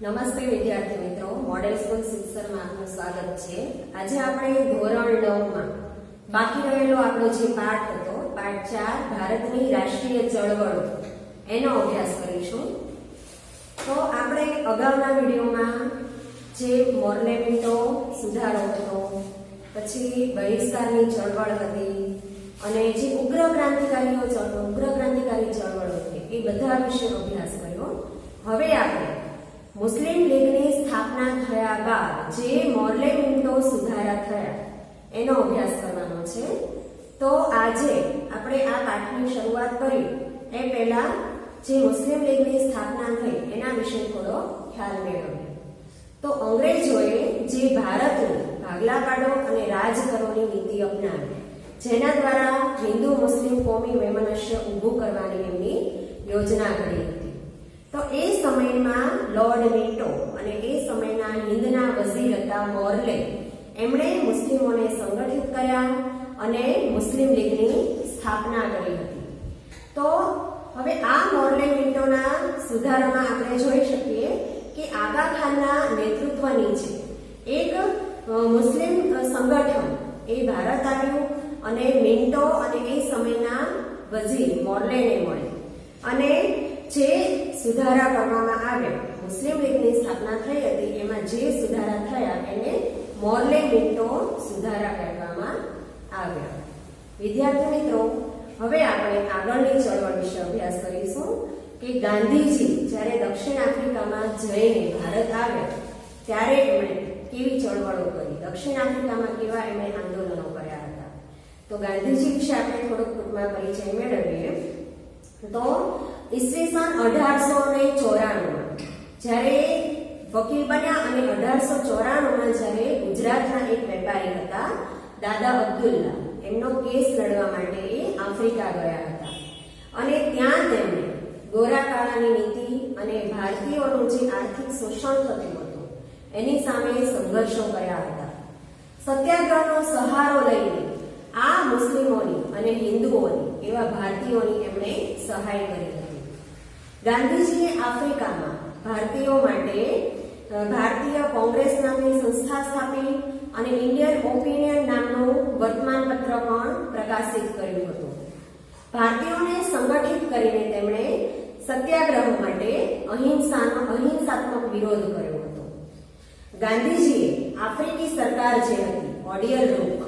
નમસ્તે વિદ્યાર્થી મિત્રો, મોડેલ સ્કૂલ શિક્ષણમાં આપનું સ્વાગત છે। આજે આપણે ધોરણ 9 માં બાકી રહેલો આપણો જે પાઠ હતો, પાઠ 4 ભારતની રાષ્ટ્રીય ચળવળો, એનો અભ્યાસ કરીશું। તો આપણે અગાઉના વિડીયોમાં જે મોર્લેમિન્ટો સુધારો હતો, પછી બહિષ્કારની ચળવળ હતી અને જે ઉગ્ર ક્રાંતિકારી ચળવળો હતી, એ બધા વિશે અભ્યાસ કર્યો। હવે આપણે મુસ્લિમ લીગની સ્થાપના થયા બાદ જે મોર્લેમિન્ટો સુધારા થયા એનો અભ્યાસ કરવાનો છે। તો આજે આપણે આ પાઠની શરૂઆત કરી એ પહેલા જે મુસ્લિમ લીગની સ્થાપના થઈ એના વિશે થોડો ખ્યાલ મેળવીએ। તો અંગ્રેજોએ જે ભારતની ભાગલા પાડો અને રાજ કરોની નીતિ અપનાવી, જેના દ્વારા હિન્દુ મુસ્લિમ કોમી વૈમનસ્ય ઊભું કરવાની એમની યોજના ઘડી હતી। તો એ સમયમાં લોર્ડ મિન્ટો અને એ સમયના હિન્દના વઝીર હતા મોર્લે, એમણે મુસ્લિમોને સંગઠિત કર્યા અને મુસ્લિમ લીગની સ્થાપના કરી હતી। તો હવે આ મોર્લે મિન્ટોના સુધારામાં આપણે જોઈ શકીએ કે આગા ખાનના નેતૃત્વ નીચે એક મુસ્લિમ સંગઠન એ ભારત આવ્યું અને મિન્ટો અને એ સમયના વઝીર મોર્લેને મળે અને જે સુધારા કરવામાં આવ્યા, મુસ્લિમ લીગની સ્થાપના થઈ હતી, એમાં જે સુધારા થયા એને મોર્લે મિન્ટો સુધારા કહેવામાં આવ્યા। વિદ્યાર્થી મિત્રો, હવે આપણે આગળની ચળવળ વિશે અભ્યાસ કરીશું કે ગાંધીજી જ્યારે દક્ષિણ આફ્રિકામાં જઈને ભારત આવ્યા ત્યારે એમણે કેવી ચળવળો કરી, દક્ષિણ આફ્રિકામાં કેવા એમણે આંદોલનો કર્યા હતા। તો ગાંધીજી વિશે આપણે થોડોક ટૂંકમાં પરિચય મેળવીએ। તો ઈસવીસન 1894માં જ્યારે વકીલ બન્યા અને 1894માં જ્યારે ગુજરાતના એક વેપારી હતા દાદા અબ્દુલ્લા, એમનો કેસ લડવા માટે એ આફ્રિકા ગયા હતા અને ત્યાં તેમણે ગોરા કાળાની નીતિ અને ભારતીયોનું જે આર્થિક શોષણ થતું હતું એની સામે સંઘર્ષો કર્યા હતા। સત્યાગ્રહનો સહારો લઈને આ મુસ્લિમોની અને હિન્દુઓની એવા ભારતીયોની એમણે સહાય કરી હતી। ગાંધીજીએ આફ્રિકામાં ભારતીયો માટે ભારતીય કોંગ્રેસ નામની સંસ્થા સ્થાપી અને ઇન્ડિયન ઓપિનિયન નામનું વર્તમાનપત્ર પણ પ્રકાશિત કર્યું હતું। ભારતીયોને સંગઠિત કરીને તેમણે સત્યાગ્રહ માટે અહિંસાત્મક વિરોધ કર્યો હતો। ગાંધીજીએ આફ્રિકી સરકાર જે હતી ઓડિયલ રૂક,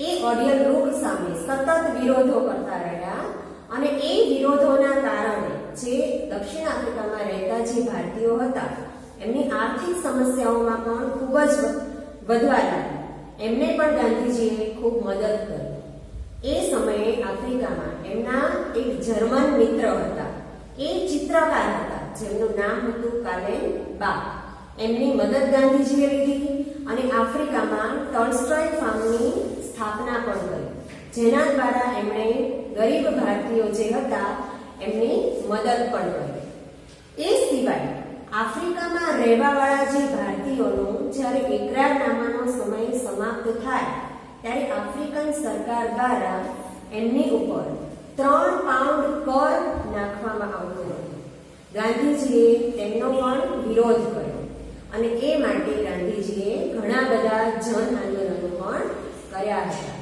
એ ઓડિયલ રૂક સામે સતત વિરોધો કરતા રહ્યા અને એ વિરોધોના કારણે જે દક્ષિણ આફ્રિકામાં રહેતા જે ભારતીયો હતા એમની આર્થિક સમસ્યાઓમાં પણ ખૂબ જ વધવા લાગી। એમને પણ ગાંધીજીએ ખૂબ મદદ કરી। એ સમયે આફ્રિકામાં એમના એક જર્મન મિત્ર હતા, એ ચિત્રકાર હતા જેમનું નામ હતું કાલેન બાક। એમની મદદ ગાંધીજીએ લીધી અને આફ્રિકામાં ટોલ્સ્ટોય ફાર્મની સ્થાપના પણ કરી, જેના દ્વારા એમણે ગરીબ ભારતીયો જે હતા એમની મદદ પણ કરી। એ સિવાય આફ્રિકામાં રહેવાવાળા જે ભારતીયોનો જ્યારે એકરારનામાનો સમય સમાપ્ત થાય ત્યારે આફ્રિકન સરકાર દ્વારા એમની ઉપર 3 પાઉન્ડ કર નાખવામાં આવતો હતો। ગાંધીજીએ તેમનો પણ વિરોધ કર્યો અને એ માટે ગાંધીજીએ ઘણા બધા જન આંદોલનો પણ કર્યા હતા।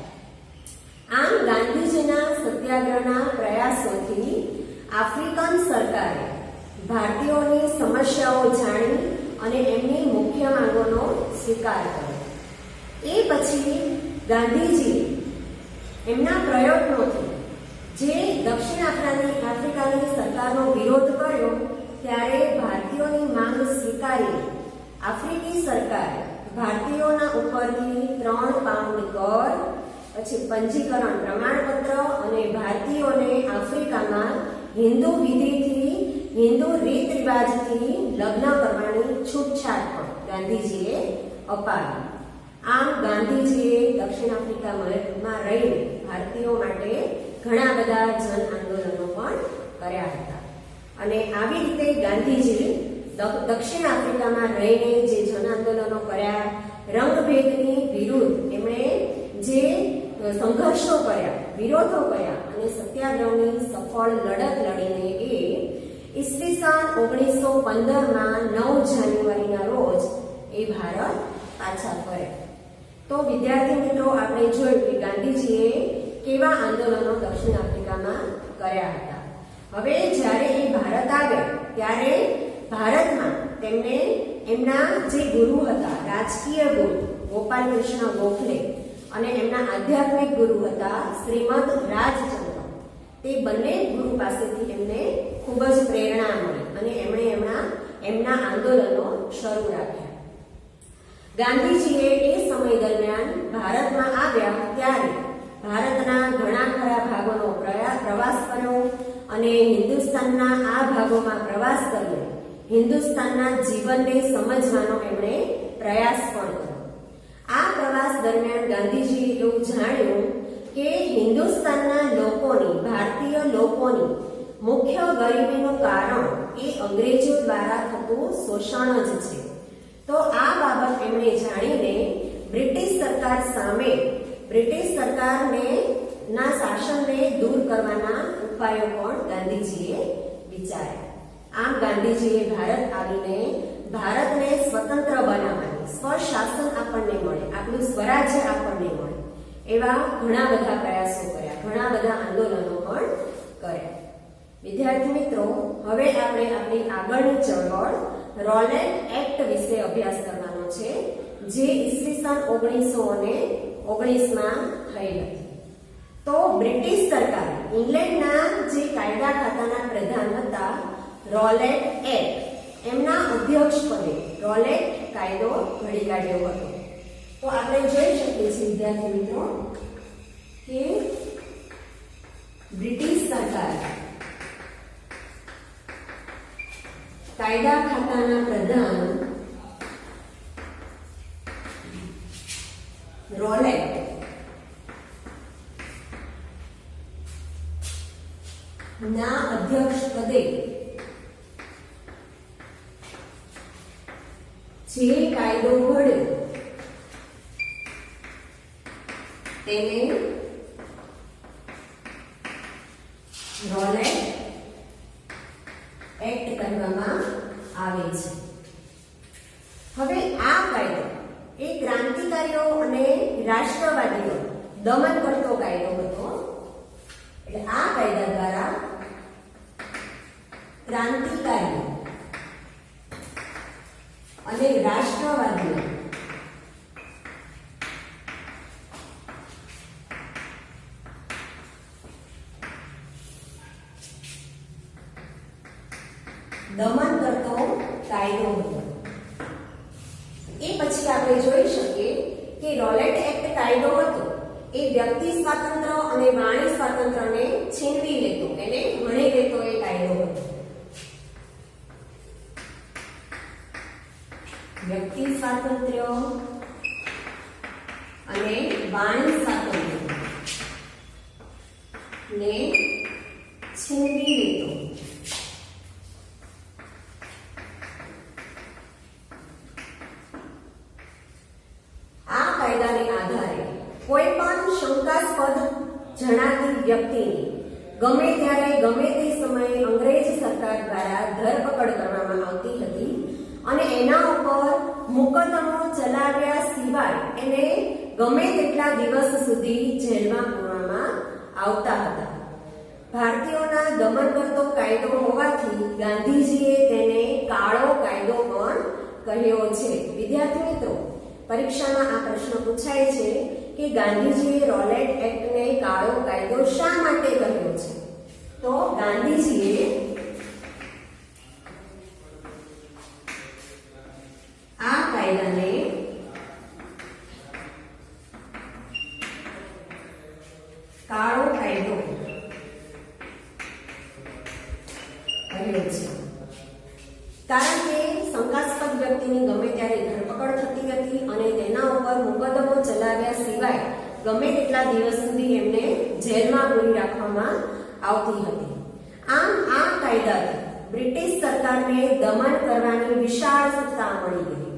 આમ ગાંધીજીના સત્યાગ્રહના પ્રયાસોથી આફ્રિકન સરકારે ભારતીયોની સમસ્યાઓ જાણી અને એમની મુખ્ય માંગોનો સ્વીકાર કર્યો। એ પછી ગાંધીજી એમના પ્રયત્નોથી જે દક્ષિણ આફ્રિકાની સરકારનો વિરોધ કર્યો ત્યારે ભારતીયોની માંગ સ્વીકારી આફ્રિકી સરકારે ભારતીયોના ઉપરથી 3 પાઉન્ડ કર, પછી પંજીકરણ પ્રમાણપત્ર અને ભારતીયોને આફ્રિકામાં હિન્દુ વિધિથી, હિન્દુ રીત રિવાજથી લગ્ન કરવાની છૂટછાટ પણ ગાંધીજીએ અપાવી। આમ ગાંધીજીએ દક્ષિણ આફ્રિકામાં રહીને ભારતીયો માટે ઘણા બધા જન આંદોલનો પણ કર્યા હતા અને આવી રીતે ગાંધીજી દક્ષિણ આફ્રિકામાં રહીને જે જન આંદોલનો કર્યા, રંગભેદની વિરુદ્ધ એમણે જે સંઘર્ષો કર્યા, વિરોધો કર્યા અને સત્યાગ્રહની સફળ લડત લડીને એ ઈસવીસન 1915માં 9 જાન્યુઆરીના રોજ એ ભારત પાછા ફર્યા. તો વિદ્યાર્થી મિત્રો, આપણે જોયું કે ગાંધીજીએ કેવા આંદોલનો દક્ષિણ આફ્રિકામાં કર્યા હતા. હવે જ્યારે એ ભારત આવ્યા ત્યારે ભારતમાં તેમને એમના જે ગુરુ હતા, રાજકીય ગુરુ ગોપાલ કૃષ્ણ ગોખલે અને એમના આધ્યાત્મિક ગુરુ હતા શ્રીમદ રાજચંદ્ર, તે બંને ગુરુ પાસેથી એમને ખૂબ જ પ્રેરણા મળી અને એમણે એમના આંદોલનો શરૂ રાખ્યા. ગાંધીજીએ એ સમય દરમિયાન ભારતમાં આવ્યા ત્યારે ભારતના ઘણા ખરા ભાગોનો પ્રવાસ કર્યો અને હિન્દુસ્તાનના આ ભાગોમાં પ્રવાસ કર્યો હિન્દુસ્તાનના જીવનને સમજવાનો એમણે પ્રયાસ પણ કર્યો. આ પ્રવાસ દરમિયાન ગાંધીજીએ એવું જાણ્યું કે હિન્દુસ્તાનના લોકોની, ભારતીય લોકોની મુખ્ય ગરીબીનું કારણ એ અંગ્રેજો દ્વારા થતું શોષણ જ છે. તો આ બાબત એમણે જાણીને બ્રિટિશ સરકાર સામે, બ્રિટિશ સરકારને ના શાસનને દૂર કરવાના ઉપાયો પણ ગાંધીજીએ વિચાર્યા. આમ ગાંધીજીએ ભારત આવીને ભારતને સ્વતંત્ર બનાવવાની, સ્વશાસન આપણને મળે, આપણું સ્વરાજ્ય આપણને મળે એવા ઘણા બધા પ્રયાસો કર્યા, ઘણા બધા આંદોલનો પણ કર્યા. વિદ્યાર્થી મિત્રો, હવે આપણે આપણી આગળની ચળવળ રોલેટ એક્ટ વિશે અભ્યાસ કરવાનો છે, જે ઈસવીસન 1919માં થઈ હતી. તો બ્રિટિશ સરકાર, ઇંગ્લેન્ડના જે કાયદા ખાતાના પ્રધાન હતા રોલેટ એક્ટ, એમના અધ્યક્ષ પદે રોલેટ કાયદો ઘડી કાઢ્યો હતો. તો આપણે જોઈ શકીએ છીએ વિદ્યાર્થી મિત્રો કે બ્રિટિશ સરકાર કાયદા ખાતાના પ્રધાન રોલેટ ના અધ્યક્ષ પદે જે કાયદો ઘડ્યો તેને રોલેટ એક્ટ કહેવામાં આવે છે. હવે આ કાયદો એ ક્રાંતિકારીઓ અને રાષ્ટ્રવાદીઓ દમન કરતો કાયદો હતો. એટલે આ કાયદા દ્વારા ક્રાંતિકારીઓ અને રાષ્ટ્રવાદીઓ દમન કરતો કાયદો હતો. એ પછી આપણે જોઈ શકીએ કે રોલેટ એક્ટ કાયદો હતો એ વ્યક્તિ સ્વાતંત્ર્ય અને વાણી સ્વાતંત્ર્યને છીનવી લેતો, એને વણી લેતો એ કાયદો હતો. વ્યક્તિ સ્વાતંત્ર્ય અને વાણી સ્વાતંત્ર્ય ને છીનવી લેતો. આ કાયદાને આધારે કોઈ પણ શંકાસ્પદ જણાતી વ્યક્તિની ગમે ત્યારે ગમે તે સમયે અંગ્રેજ સરકાર દ્વારા ધરપકડ કરવામાં આવતી હતી અને એના ઉપર મુકદ્દમો ચલાવ્યા સિવાય એને ગમે તેટલા દિવસ સુધી જેલમાં પૂરવામાં આવતા હતા. ભારતીયોના દમન કરતો કાયદો હોવાથી ગાંધીજીએ તેને કાળો કાયદો પણ કહ્યો છે. વિદ્યાર્થી મિત્રો, પરીક્ષામાં આ પ્રશ્ન પૂછાય છે કે ગાંધીજીએ રોલેટ એક્ટને કાળો કાયદો શા માટે કહ્યો છે? તો ગાંધીજીએ આ કાયદાને કાળો કાયદો કહ્યો છે કારણ કે શંકાસ્પદ વ્યક્તિની ગમે ત્યારે ધરપકડ થતી હતી અને તેના ઉપર મુકદ્દમો ચલાવ્યા સિવાય ગમે તેટલા દિવસ સુધી એમને જેલમાં પૂરી રાખવામાં આવતી હતી. આમ આ કાયદાથી બ્રિટિશ સરકારને દમન કરવાની વિશાળ સત્તા મળી ગઈ.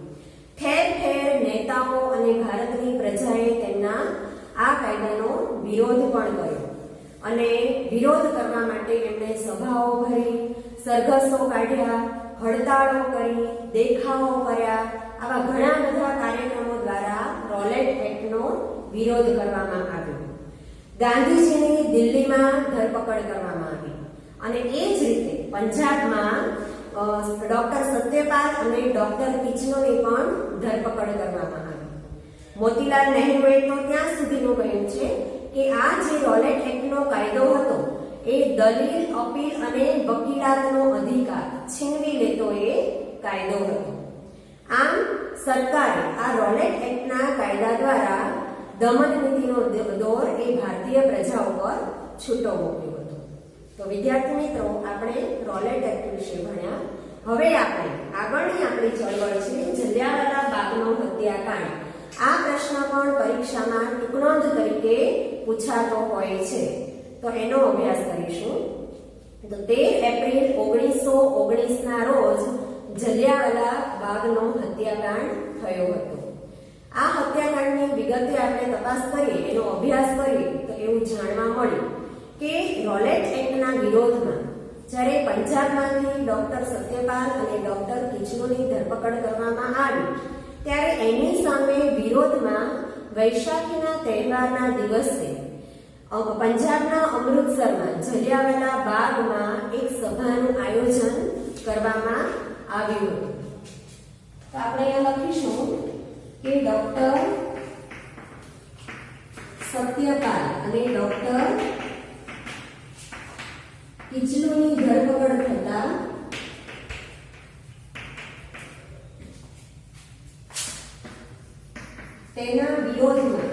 ઠેર ઠેર નેતાઓ અને ભારતની પ્રજાએ તેમના આ કાયદાનો વિરોધ પણ કર્યો અને વિરોધ કરવા માટે એમણે સભાઓ ભરી, સરઘસો કાઢ્યા, હડતાળો કરી, દેખાવો કર્યા. આવા ઘણા બધા કાર્યક્રમો દ્વારા રોલેટ એક્ટનો વિરોધ કરવામાં આવ્યો. ગાંધીજીની દિલ્હીમાં ધરપકડ કરવામાં આવી અને એ જ રીતે પંજાબમાં ડોક્ટર સત્યપાલ અને ડોક્ટર કિચલોની પણ ધરપકડ કરવામાં આવી. મોતીલાલ નહેરુએ તો ત્યાં સુધીનું કહ્યું છે કે આ જે રોલેટ એક્ટનો કાયદો હતો એ દલીલ, અપીલ અને વકીલાતનો અધિકાર છીનવી લેતો એ કાયદો હતો. આમ સરકારે આ રોલેટ એક્ટના કાયદા દ્વારા દમન નીતિનો દોર એ ભારતીય પ્રજા ઉપર છૂટો મૂક્યો હતો. તો વિદ્યાર્થી મિત્રો, આપણે રોલેટ એક્ટ વિશે ભણ્યા. હવે આપણે આગળની આપણી ચળવળ છે જલિયાવાલા બાગનો હત્યાકાંડ. આ પ્રશ્ન પણ પરીક્ષામાં ટૂંકનોંધ તરીકે પૂછાતો હોય છે, તો એનો અભ્યાસ કરીશું. તો 13 એપ્રિલ 1919 ના રોજ જલિયાવાલા બાગનો હત્યાકાંડ થયો હતો. આ હત્યાકાંડની વિગતે આપણે તપાસ કરીએ, એનો અભ્યાસ કરીએ તો એવું જાણવા મળ્યું કે રોલેટ એક્ટના વિરોધમાં જ્યારે પંજાબમાંથી ડોક્ટર સત્યપાલ અને ડોક્ટર કિચલોની ધરપકડ કરવામાં આવી, ત્યારે એની સામે વિરોધમાં વૈશાખીના તહેવારના દિવસે પંજાબના અમૃતસરમાં જલિયાવાલા બાગમાં એક સભાનું આયોજન કરવામાં આવ્યું હતું. તો આપણે અહીંયા લખીશું કે ડોક્ટર સત્યપાલ અને ડોક્ટર કિચલુની ધરપકડ થતા તેના વિરોધમાં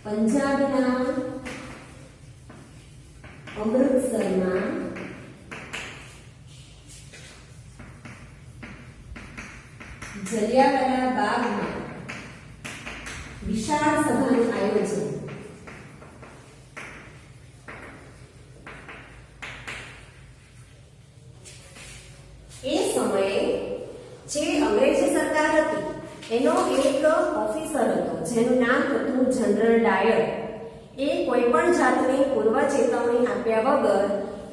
પંજાબના અમૃતસરમાં જલિયાવાલા બાગમાં વિશાળ સભાનું આયોજન. એ સમયે જે અંગ્રેજી સરકાર હતી એનો એક ઓફિસર હતો જેનું નામ હતું જનરલ ડાયર. એ કોઈ પણ જાતની પૂર્વ ચેતવણી આપ્યા વગર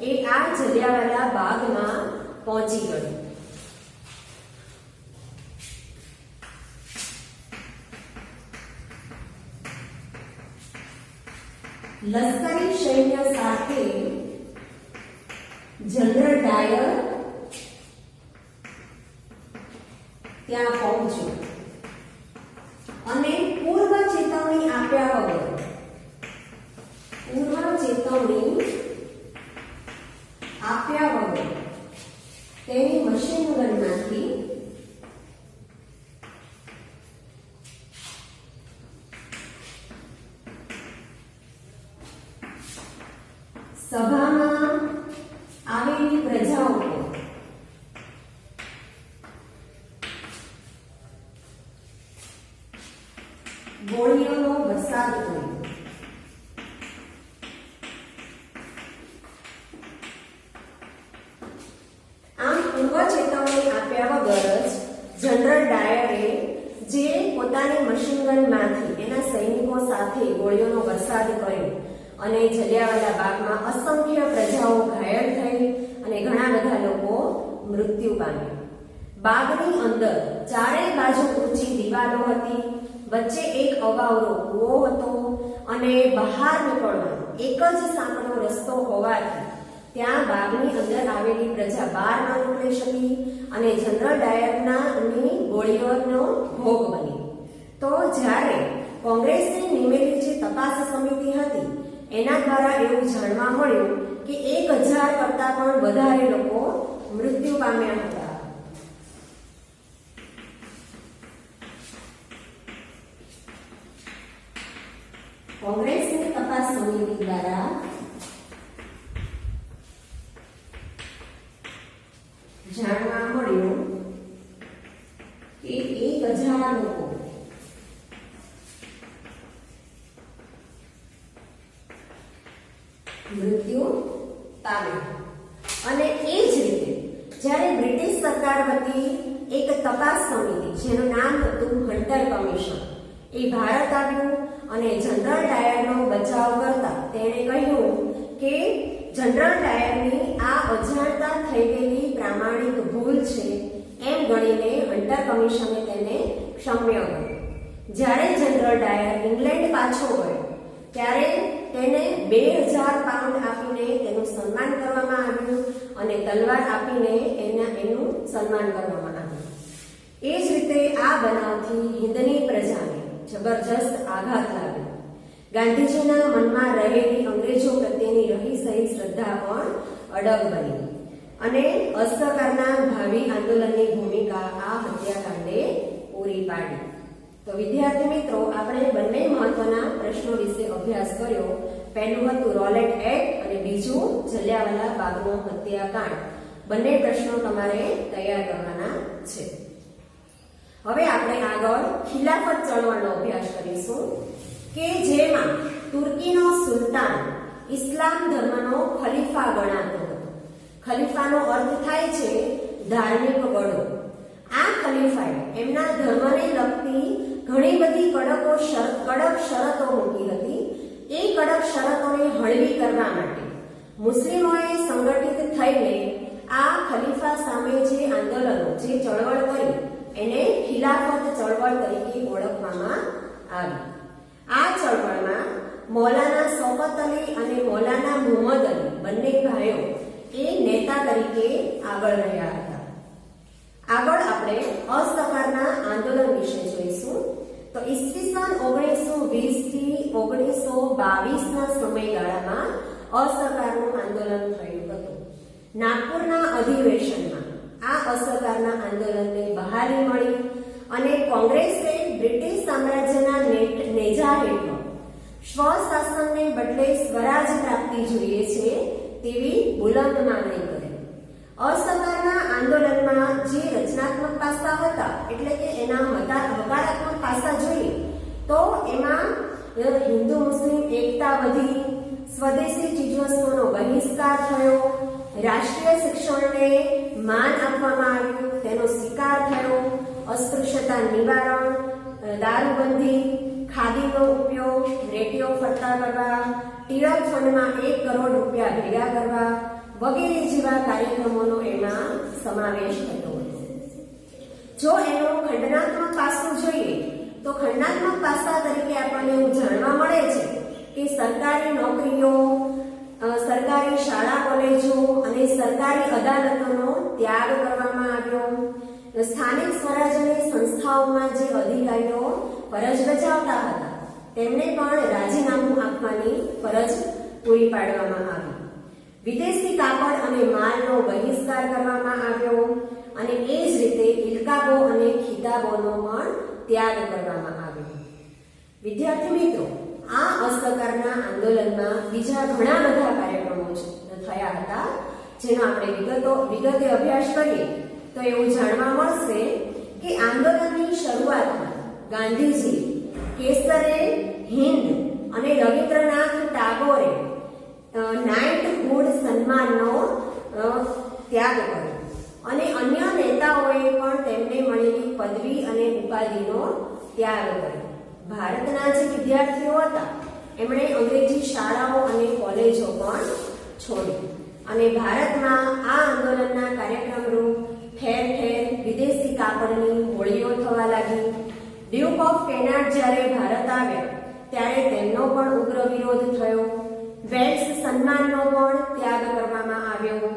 એ આ જલિયાવાલા બાગમાં પહોંચી ગયો. લશ્કરી સૈન્ય સાથે જનરલ ડાયર ત્યાં પહોંચ્યો અને પૂર્વ ચેતવણી આપ્યા વગર તેની મશીન ગનમાંથી સભામાં આવેલી પ્રજા ઉપર ગોળીઓનો વરસાદ કર્યો. આમ પૂર્વ ચેતવણી આપ્યા વગર જ જનરલ ડાયરે જે પોતાની મશીનગનમાંથી એના સૈનિકો સાથે ગોળીઓનો વરસાદ કર્યો અને જલિયાવાલા બાગમાં અસંખ્ય પ્રજાઓ ઘાયલ થઈ અને ઘણા બધા લોકો મૃત્યુ પામ્યા. બાગની અંદર ચારે બાજુ ઊંચી દિવાલો હતી, વચ્ચે એક અવાવરો કૂવો હતો અને બહાર નીકળવાનો એક જ સાંકડો રસ્તો હોવાથી ત્યાં બાગની અંદર આવેલી પ્રજા બહાર ન નીકળી શકી અને જનરલ ડાયરના ગોળીઓનો ભોગ બની. તો જ્યારે કોંગ્રેસની નિમેલી જે તપાસ સમિતિ હતી એના દ્વારા એવું જાણવા મળ્યું કે 1000 કરતા પણ વધારે લોકો મૃત્યુ પામ્યા હતા. કોંગ્રેસની તપાસ સમિતિ દ્વારા જાણવા મળ્યું કે 1000 લોકો મૃત્યુ પામ્યા. અને એ જ રીતે જ્યારે બ્રિટિશ સરકાર વતી એક તપાસ સમિતિ જેનું નામ હતું હન્ટર કમિશન એ ભારત આવ્યું અને જનરલ ડાયરનો બચાવ કરતા તેણે કહ્યું કે જનરલ ડાયરની આ અજાણતા થઈ ગયેલી પ્રામાણિક ભૂલ છે એમ ગણીને હન્ટર કમિશને તેને ક્ષમ્ય કર્યો. જ્યારે જનરલ ડાયર ઇંગ્લેન્ડ પાછો ગયો ત્યારે તેને 2000 પાઉન્ડ આપીને તેનું સન્માન કરવામાં આવ્યું અને તલવાર આપીને એનું સન્માન કરવામાં આવ્યું. એ જ રીતે આ બનાવથી હિન્દની પ્રજાને જબરજસ્ત આઘાત લાગ્યો. ગાંધીજીના મનમાં રહેલી અંગ્રેજો પ્રત્યેની રહી સહી શ્રદ્ધા પણ અડગ બની અને અસહકારના ભાવિ આંદોલનની ભૂમિકા આ હત્યાકાંડે પૂરી પાડી. તો વિદ્યાર્થી મિત્રો, આપણે બંને મહત્વના પ્રશ્નો વિશે અભ્યાસ કર્યો. પહેલું હતું રોલેટ એક્ટ અને બીજું જલિયાવાલા બાગનો હત્યાકાંડ. બંને પ્રશ્નો તમારે તૈયાર કરવાના છે. હવે આપણે આગળ ખિલાફત ચળવળનો અભ્યાસ કરીશું કે જેમાં તુર્કીનો સુલતાન ઇસ્લામ ધર્મનો ખલીફા ગણાતો હતો. ખલીફાનો અર્થ થાય છે ધાર્મિક વડો. આ ખલીફાએ એમના ધર્મને લગતી ઘણી બધી કડક શરતો મૂકી હતી. એ કડક શરતોને હળવી કરવા માટે મુસ્લિમોએ સંગઠિત થઈને આ ખલીફા સામે જે આંદોલનો, જે ચળવળ કરી એને ખિલાફત ચળવળ તરીકે ઓળખવામાં આવી. આ ચળવળમાં મૌલાના શૌકત અલી અને મૌલાના મુહમ્મદ અલી બંને ભાઈઓ એ નેતા તરીકે આગળ રહ્યા હતા. આગળ આપણે અસહકારના આંદોલન વિશે જોઈશું. તો ઈસવીસન 1920 થી 1922ના સમયગાળામાં અસહકારનું આંદોલન થયું હતું. નાગપુરના અધિવેશનમાં આ અસહકારના આંદોલનને બહાલી મળી અને કોંગ્રેસે બ્રિટિશ સામ્રાજ્યના નેજા હેઠળ સ્વશાસનને બદલે સ્વરાજ પ્રાપ્તિ જોઈએ છે તેવી બુલંદ માંગણી કરી. અસહકારના આંદોલનમાં જે રચનાત્મક પાસા હતા, એટલે કે એના હકારાત્મક પાસા જોઈએ તો એમાં હિન્દુ મુસ્લિમ એકતા વધી, સ્વદેશી ચીજવસ્તુઓનો બહિષ્કાર થયો, રાષ્ટ્રીય શિક્ષણને માન આપવામાં આવ્યું, તેનો સ્વીકાર થયો, અસ્પૃશ્યતા નિવારણ, દારૂબંધી, ખાદીનો ઉપયોગ, રેડિયો ફરતા કરવા, ટિળક ફંડમાં 1 કરોડ રૂપિયા ભેગા કરવા વગેરે જેવા કાર્યક્રમોનો એમાં સમાવેશ થતો હતો. જો એનો ખંડનાત્મક પાસું જોઈએ તો ખંડનાત્મક પાસા તરીકે આપણને એવું જાણવા મળે છે કે સરકારી નોકરીઓ, સરકારી શાળા કોલેજો અને સરકારી અદાલતોનો ત્યાગ કરવામાં આવ્યો. સ્થાનિક સ્વરાજ્યની સંસ્થાઓમાં જે અધિકારીઓ ફરજ બજાવતા હતા તેમને પણ રાજીનામું આપવાની ફરજ પૂરી પાડવામાં આવી. વિદેશી કાપડ અને માલનો બહિષ્કાર કરવામાં આવ્યો અને એ જ રીતે ઇલકાબો અને ખિતાબોનો પણ ત્યાગ કરવામાં આવ્યો. વિદ્યાર્થી મિત્રો, આ અસહકારના આંદોલનમાં બીજા ઘણા બધા કાર્યક્રમો થયા હતા જેનો આપણે વિગતે અભ્યાસ કરીએ તો એવું જાણવા મળશે કે આંદોલનની શરૂઆતમાં ગાંધીજી કેસરે હિન્દ અને રવિન્દ્રનાથ ટાગોરે નાઇટહુડ સન્માનનો ત્યાગ કર્યો અને અન્ય નેતાઓએ પણ તેમને મળેલી પદવી અને ઉપાધિનો ત્યાગ કર્યો. ભારતના જે વિદ્યાર્થીઓ હતા એમણે અંગ્રેજી શાળાઓ અને કોલેજો પણ છોડી અને ભારતમાં આ આંદોલનના કાર્યક્રમ રૂપ ઠેર ઠેર વિદેશી કાપડની હોળીઓ થવા લાગી. ડ્યુક ઓફ કેનાડ જ્યારે ભારત આવ્યા ત્યારે તેમનો પણ ઉગ્ર વિરોધ થયો. વેલ્સ સન્માનનો પણ ત્યાગ કરવામાં આવ્યો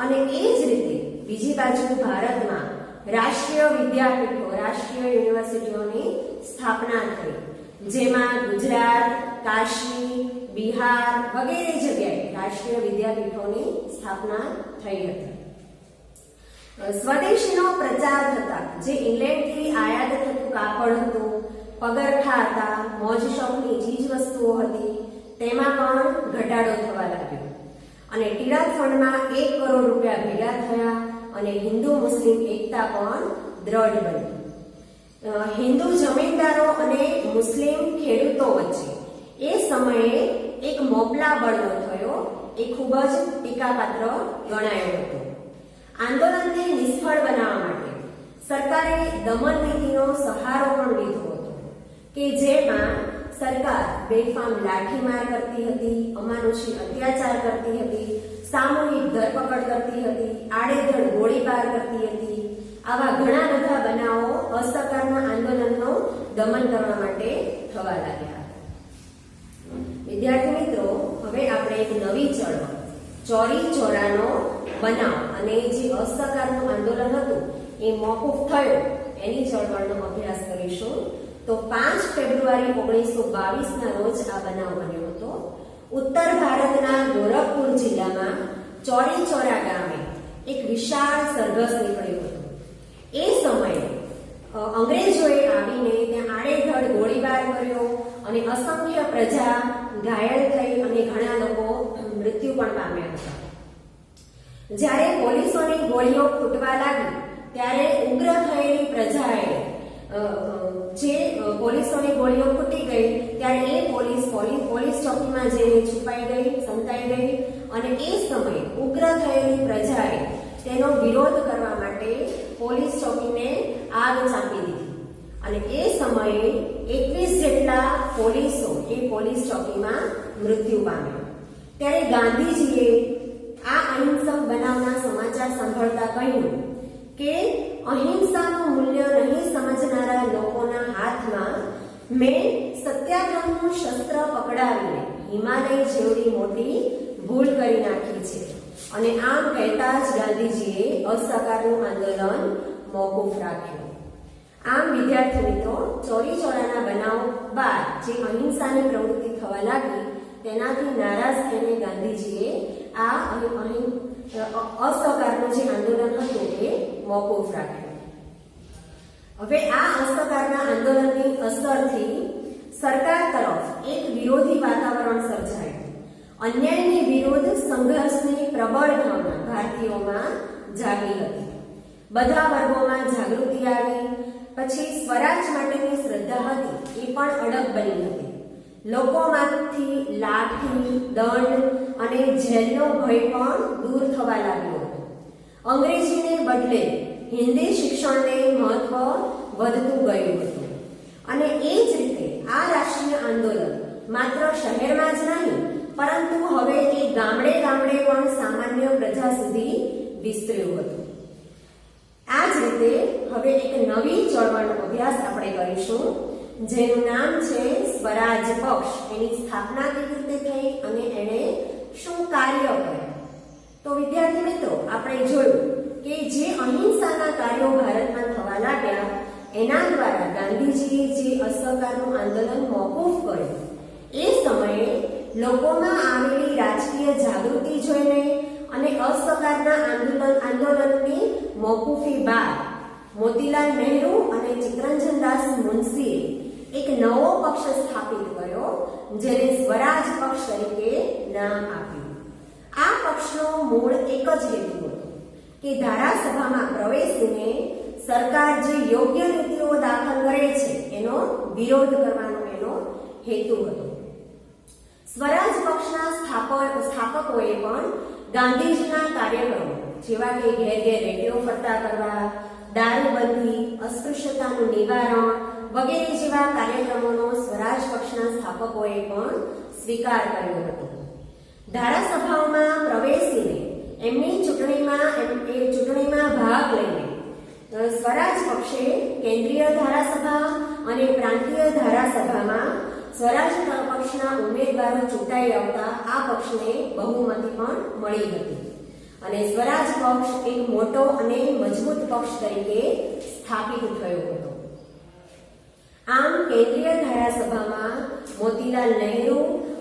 અને એ જ રીતે બીજી બાજુ ભારતમાં રાષ્ટ્રીય વિદ્યાપીઠો, રાષ્ટ્રીય યુનિવર્સિટીઓની સ્થાપના થઈ, જેમાં ગુજરાત, કાશી, બિહાર વગેરે જગ્યાએ રાષ્ટ્રીય વિદ્યાપીઠોની સ્થાપના થઈ હતી. સ્વદેશીનો પ્રચાર થતા જે ઇંગ્લેન્ડથી આયાત થતું કાપડ હતું, પગરખા હતા, મોજ શોખની ચીજ વસ્તુઓ હતી, તેમાં પણ ઘટાડો થવા લાગ્યો અને ટિળક ફંડમાં 1 કરોડ રૂપિયા ભેગા થયા અને હિન્દુ મુસ્લિમ એકતા પણ દ્રઢ બની. હિન્દુ જમીનદારો અને મુસ્લિમ ખેડૂતો વચ્ચે એ સમયે એક મોપલા બળવો થયો, એ ખૂબ જ ટીકાપાત્ર ગણાયો હતો. આંદોલનને નિષ્ફળ બનાવવા માટે સરકારે દમન નીતિનો સહારો પણ લીધો હતો કે જેમાં સરકાર બેફામ લાઠીમાર કરતી હતી, અમાનુષી અત્યાચાર કરતી હતી, સામૂહિક ધરપકડ કરતી હતી, આડેધડ ગોળીબાર કરતી હતી. આવા ઘણા બધા બનાવો અસહકારના આંદોલનનો દમન કરવા માટે થવા લાગ્યા. વિદ્યાર્થી મિત્રો, હવે આપણે એક નવી ચળવળ ચોરી ચોરાનો બનાવ અને જે અસહકારનું આંદોલન હતું એ મોકૂફ થયું એની ચળવળનો અભ્યાસ કરીશું. તો 5 ફેબ્રુઆરી 1922 ના રોજ આ બનાવ બન્યો હતો. ઉત્તર ભારતના ગોરખપુર જિલ્લામાં ચોરી ચોરા ગામે એક વિશાળ સરઘસ નીકળ્યું હતું. એ સમયે અંગ્રેજોએ આવીને ત્યાં આડેધડ ગોળીબાર કર્યો અને અસંખ્ય પ્રજા ઘાયલ થઈ અને ઘણા લોકો મૃત્યુ પણ પામ્યા હતા. જ્યારે પોલીસોની ગોળીઓ ફૂટવા લાગી ત્યારે ઉગ્ર થયેલી પ્રજાએ જે પોલીસોની ગોળીઓ ફૂટી ગઈ ત્યારે એ પોલીસ ચોકીમાં જઈને છુપાઈ ગઈ, સંતાઈ ગઈ અને એ સમયે ઉગ્ર થયેલી પ્રજાએ તેનો વિરોધ કરવા માટે પોલીસ ચોકીને આગ ચાંપી દીધી અને એ સમયે 21 જેટલા પોલીસો એ પોલીસ ચોકીમાં મૃત્યુ પામ્યા. ત્યારે ગાંધીજીએ આ અહિંસક બનાવના સમાચાર સાંભળતા કહ્યું કે અહિંસાનું મૂલ્ય નહીં સમજનારા લોકોના હાથમાં મેં સત્યાગ્રહનું શસ્ત્ર પકડાવીને હિમાલય જેવડી મોટી ભૂલ કરી નાખી છે. અને આમ કહેતા જ ગાંધીજીએ અસહકારનું આંદોલન મોકૂફ રાખ્યું. આમ વિદ્યાર્થી મિત્રો, ચોરી ચોરાના બનાવ બાદ જે અહિંસાની પ્રવૃત્તિ થવા લાગી તેનાથી નારાજ થઈને ગાંધીજીએ આ અસહકારનું જે આંદોલન હતું એ મોકૂફ રાખ્યું. હવે આ અસહકારના આંદોલનની અસરથી સરકાર તરફ એક વિરોધી વાતાવરણ સર્જાયું. અન્યાયની વિરુદ્ધ સંઘર્ષની પ્રબળ ભાવના ભારતીયોમાં જાગી હતી. બધા વર્ગોમાં જાગૃતિ આવી. પછી સ્વરાજ માટેની શ્રદ્ધા હતી એ પણ અડગ બની હતી. લોકોમાંથી લાઠી, દંડ અને જેલનો ભય પણ દૂર થવા લાગ્યો હતો. અંગ્રેજીને બદલે હિન્દી શિક્ષણને મહત્વ વધતું ગયું હતું. અને એ જ રીતે આ રાષ્ટ્રીય આંદોલન માત્ર શહેરમાં જ નહીં પરંતુ હવે એ ગામડે ગામડે પણ સામાન્ય પ્રજા સુધી વિસ્તર્યું હતું. આ જ રીતે હવે એક નવી ચળવળનો અભ્યાસ આપણે કરીશું જેનું નામ છે સ્વરાજ પક્ષ. એની સ્થાપના કેવી રીતે થઈ અને એણે શું કાર્ય કર્યું? તો વિદ્યાર્થી મિત્રો, આપણે જોયું કે જે અહિંસાના કાર્યો ભારતમાં થવા લાગ્યા એના દ્વારા ગાંધીજીએ જે અસહકારનું આંદોલન મોકૂફ કર્યું એ સમયે લોકોમાં આવેલી રાજકીય જાગૃતિ જોઈને અને અસહકારના આંદોલનની મોકૂફી બાદ મોતીલાલ નહેરુ અને ચિત્તરંજન દાસ મુનશીએ એક નવો પક્ષ સ્થાપિત કર્યો જેને સ્વરાજ પક્ષ તરીકે નામ આપ્યું. આ પક્ષનો મૂળ એક જ હેતુ હતો કે ધારાસભામાં પ્રવેશીને સરકાર જે યોગ્ય નીતિઓ દાખલ કરે છે એનો વિરોધ કરવાનો એનો હેતુ હતો. સ્વરાજ પક્ષના સ્થાપકોએ પણ ગાંધીજીના કાર્યક્રમો જેવા કે ઘેર ઘેર રેડિયો ફરતા કરવા, દારૂબંધી, અસ્પૃશ્યતાનું નિવારણ વગેરે જેવા કાર્યક્રમોનો સ્વરાજ પક્ષના સ્થાપકોએ પણ સ્વીકાર કર્યો હતો. ધારાસભાઓમાં પ્રવેશીને એમની ચૂંટણીમાં ભાગ લઈને સ્વરાજ પક્ષે કેન્દ્રીય ધારાસભા અને પ્રાંતીય ધારાસભામાં સ્વરાજ પક્ષના ઉમેદવારો ચૂંટાઈ આવતા આ પક્ષને બહુમતી પણ મળી હતી અને સ્વરાજ પક્ષ એક મોટો અને મજબૂત પક્ષ તરીકે સ્થાપિત થયો હતો. આમ કેન્દ્રીય ધારાસભામાં મોતીલાલ નહેરુ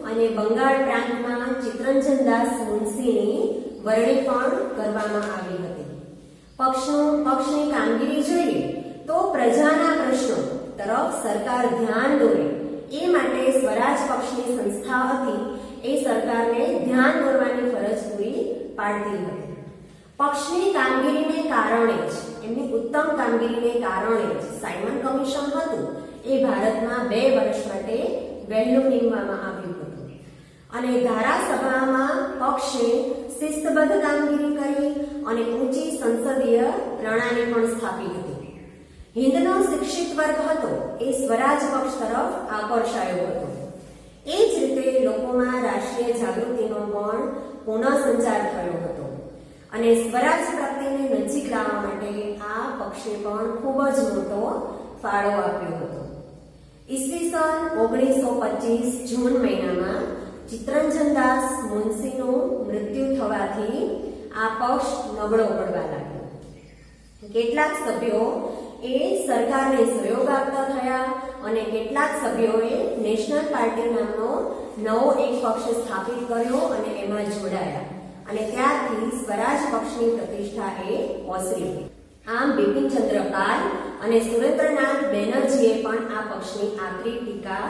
અને બંગાળ પ્રાંતમાં ચિત્તરંજન દાસ મુનશીની વરણી પણ કરવામાં આવી હતી. પક્ષની કામગીરી જોઈએ તો પ્રજાના પ્રશ્નો તરફ સરકાર ધ્યાન દોરે એ માટે સ્વરાજ પક્ષની સંસ્થા હતી એ સરકારને ધ્યાન દોરવાની ફરજ પૂરી પાડતી હતી. પક્ષની કામગીરીને કારણે જ એમની ઉત્તમ કામગીરીને કારણે જ સાયમન કમિશન હતું એ ભારતમાં 2 વર્ષ માટે વહેલું નીમવામાં આવ્યું હતું અને ધારાસભામાં પક્ષે શિસ્તબદ્ધ કામગીરી કરી અને ઊંચી સંસદીય પ્રણાલી પણ સ્થાપી હતી. હિન્દનો શિક્ષિત વર્ગ હતો એ સ્વરાજ પક્ષ તરફ આકર્ષાયો હતો. એ જ રીતે લોકોમાં રાષ્ટ્રીય જાગૃતિનો પણ પુનઃસંચાર થયો હતો અને સ્વરાજ પ્રાપ્તિને નજીક લાવવા માટે આ પક્ષે પણ ખૂબ જ મોટો ફાળો આપ્યો હતો. ઈસવીસન 1925 જૂન મહિનામાં ચિત્તરંજનદાસ મુનશીનું મૃત્યુ થવાથી આ પક્ષ નબળો પડવા લાગ્યો. કેટલાક સભ્યો એ સરકારને સહયોગ આપતા થયા અને કેટલાક સભ્યોએ નેશનલ પાર્ટી નામનો નવો એક પક્ષ સ્થાપિત કર્યો અને એમાં જોડાયા અને ત્યારથી સ્વરાજ પક્ષની પ્રતિષ્ઠા એ ઓસરી. આમ બિપિનચંદ્ર પાલ અને સુરેન્દ્રનાથ બેનર્જીએ પણ આ પક્ષની આકરી ટીકા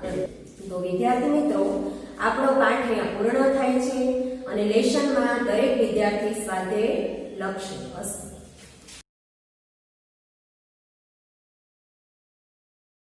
કરી. તો વિદ્યાર્થી મિત્રો, આપણો પાઠ અહીંયા પૂર્ણ થાય છે અને લેશનમાં દરેક વિદ્યાર્થી સ્વાધ્યાય લખશે.